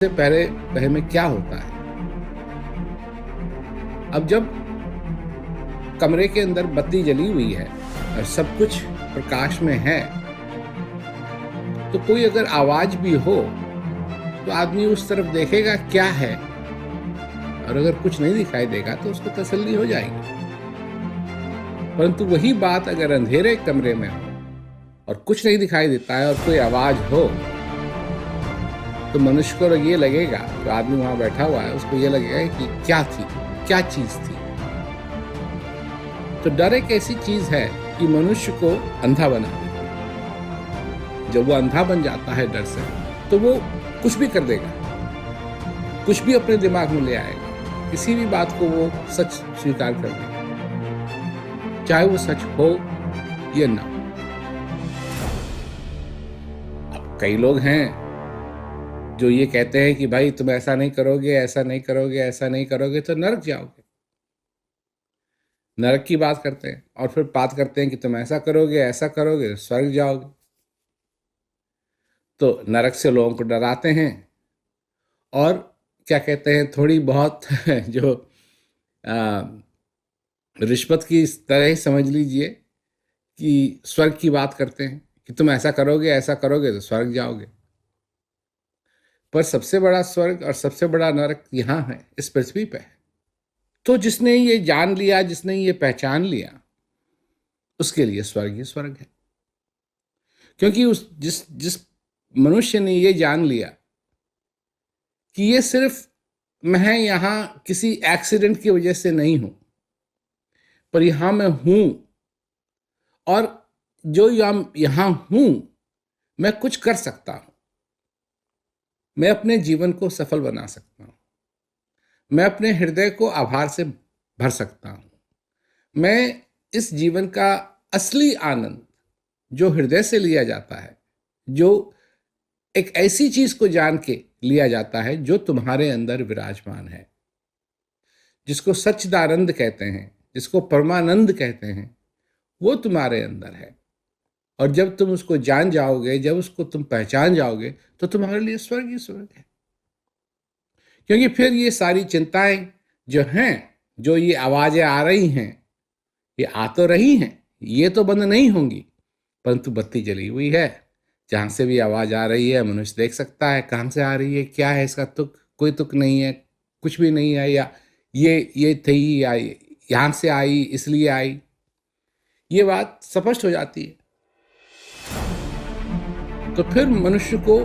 से पहले ग्रह में क्या होता है। अब जब कमरे के अंदर बत्ती जली हुई है और सब कुछ प्रकाश में है, तो कोई अगर आवाज भी हो तो आदमी उस तरफ देखेगा क्या है, और अगर कुछ नहीं दिखाई देगा तो उसको तसल्ली हो जाएगी। परंतु वही बात अगर अंधेरे कमरे में हो और कुछ नहीं दिखाई देता है और कोई आवाज हो, तो मनुष्य को ये लगेगा, जो आदमी वहां बैठा हुआ है उसको ये लगेगा कि क्या थी, क्या चीज थी। तो डर एक ऐसी चीज है कि मनुष्य को अंधा बना देती है। जब वो अंधा बन जाता है डर से, तो वो कुछ भी कर देगा, कुछ भी अपने दिमाग में ले आएगा, किसी भी बात को वो सच स्वीकार कर देगा, चाहे वो सच हो या ना हो। अब कई लोग हैं जो ये कहते हैं कि भाई तुम ऐसा नहीं करोगे, ऐसा नहीं करोगे, ऐसा नहीं करोगे तो नरक जाओगे। नरक की बात करते हैं और फिर बात करते हैं कि तुम ऐसा करोगे, ऐसा करोगे तो स्वर्ग जाओगे। तो नरक से लोगों को डराते हैं और क्या कहते हैं, थोड़ी बहुत जो रिश्वत की तरह ही समझ लीजिए कि स्वर्ग की बात करते हैं कि तुम ऐसा करोगे, ऐसा करोगे तो स्वर्ग जाओगे। पर सबसे बड़ा स्वर्ग और सबसे बड़ा नरक यहाँ है, इस पृथ्वी पे है। तो जिसने ये जान लिया, जिसने ये पहचान लिया, उसके लिए स्वर्ग ही स्वर्ग है। क्योंकि जिस मनुष्य ने ये जान लिया कि ये सिर्फ मैं यहां किसी एक्सीडेंट की वजह से नहीं हूं, पर यहां मैं हूं, और जो यहां हूं मैं कुछ कर सकता हूं, मैं अपने जीवन को सफल बना सकता हूं, मैं अपने हृदय को आभार से भर सकता हूं, मैं इस जीवन का असली आनंद जो हृदय से लिया जाता है, जो एक ऐसी चीज को जान के लिया जाता है जो तुम्हारे अंदर विराजमान है, जिसको सच्चिदानंद कहते हैं, जिसको परमानंद कहते हैं, वो तुम्हारे अंदर है। और जब तुम उसको जान जाओगे, जब उसको तुम पहचान जाओगे, तो तुम्हारे लिए स्वर्ग ही स्वर्ग है। क्योंकि फिर ये सारी चिंताएं जो हैं, जो ये आवाजें आ रही हैं, ये आ तो रही हैं, ये तो बंद नहीं होंगी, परंतु बत्ती जली हुई है। जहां से भी आवाज आ रही है मनुष्य देख सकता है कहां से आ रही है, क्या है इसका तुक, कोई तुक नहीं है, कुछ भी नहीं है, या ये थी या यहां से आई इसलिए आई, ये बात स्पष्ट हो जाती है। तो फिर मनुष्य को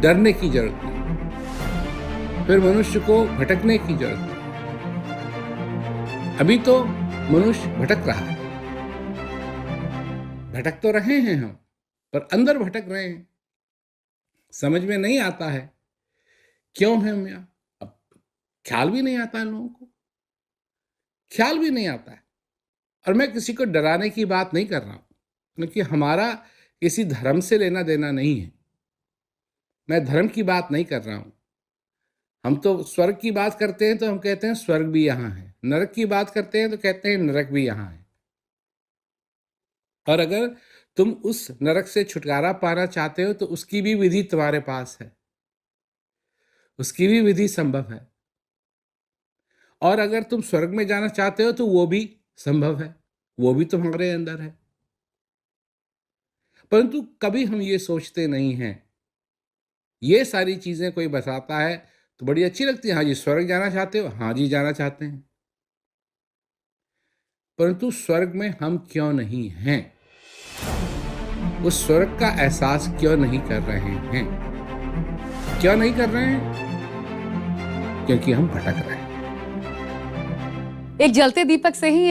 डरने की जरूरत नहीं, फिर मनुष्य को भटकने की जरूरत नहीं। अभी तो मनुष्य भटक रहा है, भटक तो रहे हैं हम, पर अंदर भटक रहे हैं। समझ में नहीं आता है क्यों है हम यहाँ। अब ख्याल भी नहीं आता है लोगों को, ख्याल भी नहीं आता है। और मैं किसी को डराने की बात नहीं कर रहा हूं, क्योंकि हमारा किसी धर्म से लेना देना नहीं है। मैं धर्म की बात नहीं कर रहा हूं। हम तो स्वर्ग की बात करते हैं तो हम कहते हैं स्वर्ग भी यहां है, नरक की बात करते हैं तो कहते हैं नरक भी यहां है। और अगर तुम उस नरक से छुटकारा पाना चाहते हो तो उसकी भी विधि तुम्हारे पास है, उसकी भी विधि संभव है। और अगर तुम स्वर्ग में जाना चाहते हो तो वो भी संभव है, वो भी तुम्हारे अंदर है। परंतु कभी हम ये सोचते नहीं हैं। ये सारी चीजें कोई बताता है तो बड़ी अच्छी लगती है, हाँ जी स्वर्ग जाना चाहते हो, हाँ जी जाना चाहते हैं। परंतु स्वर्ग में हम क्यों नहीं हैं, उस स्वर्ग का एहसास क्यों नहीं कर रहे हैं? क्यों नहीं कर रहे हैं? क्योंकि हम भटक रहे हैं। एक जलते दीपक से ही